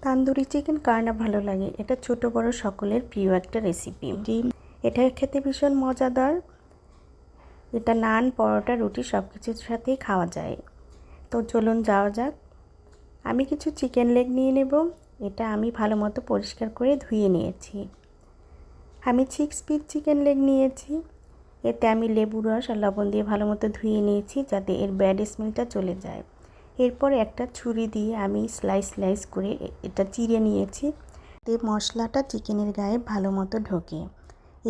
Tandoori chicken কার না ভালো লাগে। এটা ছোট বড় সকলের প্রিয় একটা রেসিপি। এটা খেতে ভীষণ মজাদার। এটা নান, পরোটা, রুটি সব কিছুর সাথেই খাওয়া যায়। তো চলুন যাওয়া যাক। আমি কিছু চিকেন লেগ নিয়ে নেব। এটা আমি ভালো মতো পরিষ্কার করে ধুয়ে নিয়েছি। আমি 6 পিস চিকেন লেগ নিয়েছি। এতে আমি লেবু রস আর লবণ দিয়ে ভালো মতো ধুয়ে নিয়েছি যাতে এর ব্যাড স্মেলটা চলে যায়। এরপর একটা ছুরি দিয়ে আমি স্লাইস করে এটা চিড়ে নিয়েছি। এতে মশলাটা চিকেনের গায়ে ভালো মতো ঢোকে।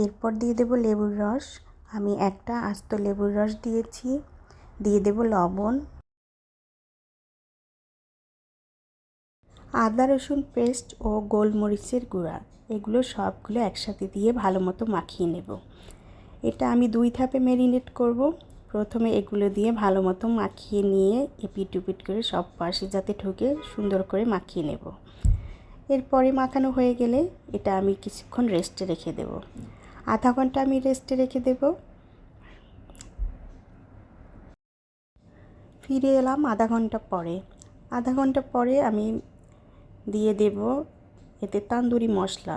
এরপর দিয়ে দেব লেবুর রস। আমি একটা আস্ত লেবুর রস দিয়েছি। দিয়ে দেব লবণ, আদা রসুন পেস্ট ও গোলমরিচের গুঁড়া। এগুলো সবগুলো একসাথে দিয়ে ভালো মতো মাখিয়ে নেব। এটা আমি 2 ধাপে ম্যারিনেট করব। প্রথমে এগুলো দিয়ে ভালো মতো মাখিয়ে নিয়ে এপিট ওপিট করে সব পাশে যাতে ঢোকে সুন্দর করে মাখিয়ে নেব। এরপরে মাখানো হয়ে গেলে এটা আমি কিছুক্ষণ রেস্টে রেখে দেব। আধা ঘন্টা আমি রেস্টে রেখে দেব। ফিরে এলাম আধা ঘন্টা পরে। আধা ঘন্টা পরে আমি দিয়ে দেব এতে তান্দুরি মশলা।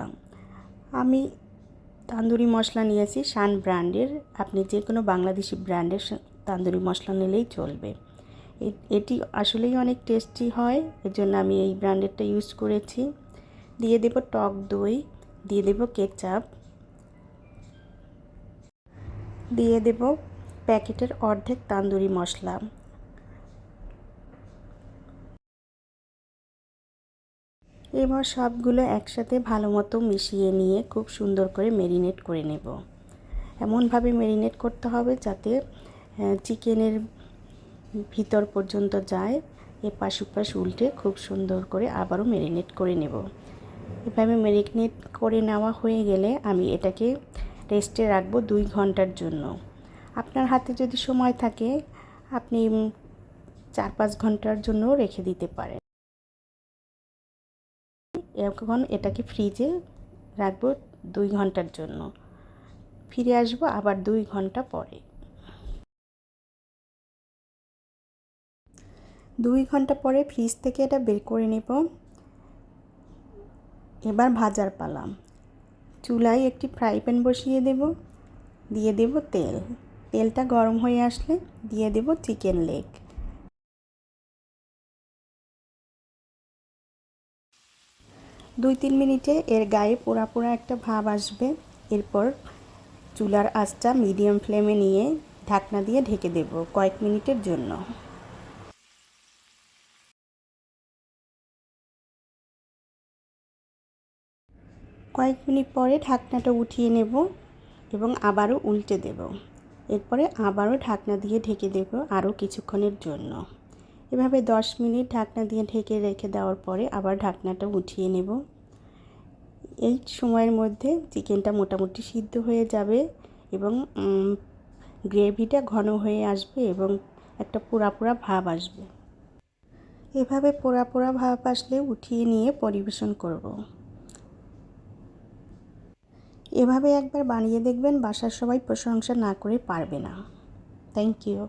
আমি তান্দুরি মশলা নিয়েছি শান ব্র্যান্ডের। আপনি যে কোনো বাংলাদেশি ব্র্যান্ডের তান্দুরি মশলা নিলেই চলবে। এটি আসলেই অনেক টেস্টি হয়, এজন্য আমি এই ব্র্যান্ডেরটা ইউজ করেছি। দিয়ে দেব টক দই, দিয়ে দেব কেচাপ, দিয়ে দেব প্যাকেটের অর্ধেক তান্দুরি মশলা। এবার সবগুলো একসাথে ভালো মতো মিশিয়ে নিয়ে খুব সুন্দর করে ম্যারিনেট করে নেব। এমনভাবে ম্যারিনেট করতে হবে যাতে চিকেনের ভিতর পর্যন্ত যায়। এপাশ ওপাশ উল্টে খুব সুন্দর করে আবারও ম্যারিনেট করে নেব। এভাবে ম্যারিনেট করে নেওয়া হয়ে গেলে আমি এটাকে রেস্টে রাখবো 2 ঘন্টার জন্য। আপনার হাতে যদি সময় থাকে আপনি 4-5 ঘন্টার জন্য রেখে দিতে পারেন। এখন এটাকে ফ্রিজে রাখবো 2 ঘন্টার জন্য। ফিরে আসবো আবার 2 ঘন্টা পরে। 2 ঘন্টা পরে ফ্রিজ থেকে এটা বের করে নেব। এবার ভাজার পালা। চুলায় একটি ফ্রাই প্যান বসিয়ে দেব। দিয়ে দেব তেল। তেলটা গরম হয়ে আসলে দিয়ে দেব চিকেন লেগ। দুই 3 মিনিটে এর গায়ে পোড়া পোড়া একটা ভাব আসবে। এরপর চুলার আঁচটা মিডিয়াম ফ্লেমে নিয়ে ঢাকনা দিয়ে ঢেকে দেব কয়েক মিনিটের জন্য। কয়েক মিনিট পরে ঢাকনাটা উঠিয়ে নেব এবং আবারও উল্টে দেব। এরপরে আবারও ঢাকনা দিয়ে ঢেকে দেব আরও কিছুক্ষণের জন্য। এভাবে 10 মিনিট ঢাকনা দিয়ে ঢেকে রেখে দেওয়ার পরে আবার ঢাকনাটা উঠিয়ে নেব। এই সময়ের মধ্যে চিকেনটা মোটামুটি সিদ্ধ হয়ে যাবে এবং গ্রেভিটা ঘন হয়ে আসবে এবং একটা পোড়া পোড়া ভাব আসবে। এভাবে পোড়া পোড়া ভাব আসলে উঠিয়ে নিয়ে পরিবেশন করব। এভাবে একবার বানিয়ে দেখবেন, বাসার সবাই প্রশংসা না করে পারবে না। Thank you.